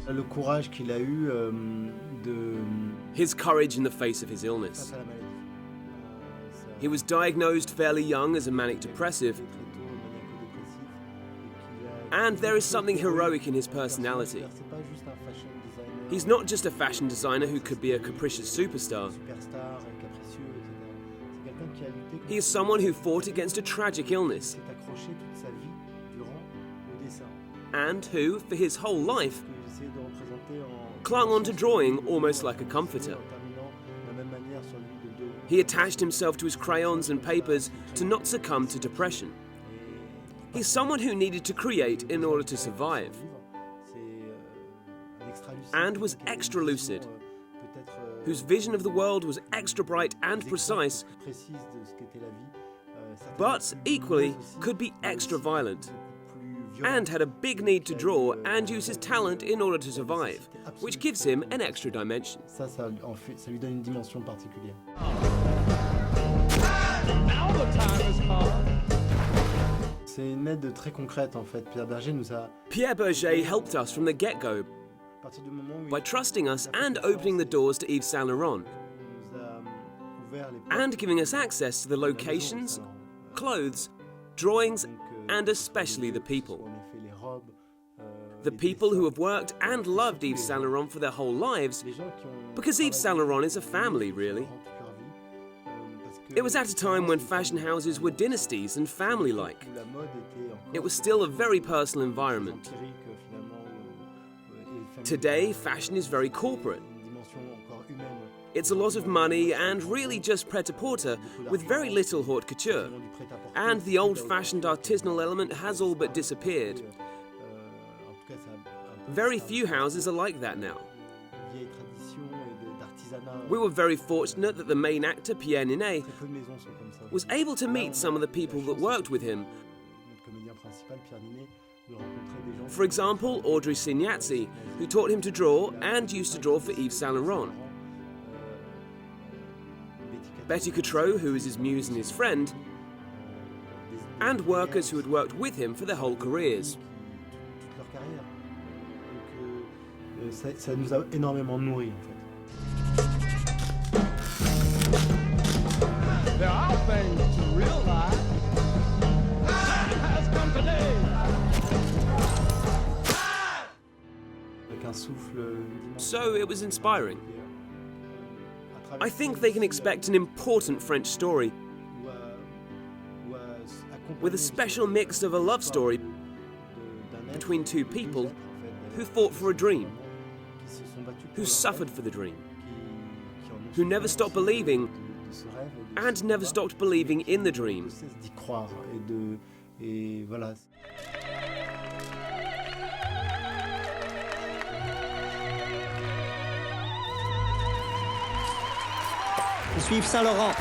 Le courage qu'il a eu His courage in the face of his illness. He was diagnosed fairly young as a manic depressive, and there is something heroic in his personality. He's not just a fashion designer who could be a capricious superstar. He is someone who fought against a tragic illness, and who, for his whole life, clung on to drawing almost like a comforter. He attached himself to his crayons and papers to not succumb to depression. He's someone who needed to create in order to survive, and was extra lucid, whose vision of the world was extra bright and precise, but equally could be extra violent, and had a big need to draw and use his talent in order to survive, which gives him an extra dimension. Ça lui donne une dimension particulière. C'est une aide très concrète en fait. Pierre Berger helped us from the get-go by trusting us and opening the doors to Yves Saint Laurent, and giving us access to the locations, clothes, drawings, and especially the people. The people who have worked and loved Yves Saint Laurent for their whole lives, because Yves Saint Laurent is a family, really. It was at a time when fashion houses were dynasties and family-like. It was still a very personal environment. Today, fashion is very corporate. It's a lot of money and really just pret-a-porter with very little haute couture. And the old-fashioned artisanal element has all but disappeared. Very few houses are like that now. We were very fortunate that the main actor, Pierre Ninet, was able to meet some of the people that worked with him. For example, Audrey Signazzi, who taught him to draw and used to draw for Yves Saint Laurent. Betty Coutreau, who is his muse and his friend, and workers who had worked with him for their whole careers. Ça nous a énormément nourris en fait. There are things to realize. Time has come today. So it was inspiring. I think they can expect an important French story with a special mix of a love story between two people who fought for a dream, who suffered for the dream, who never stopped believing and never stopped believing in the dream. Je suis Yves Saint Laurent.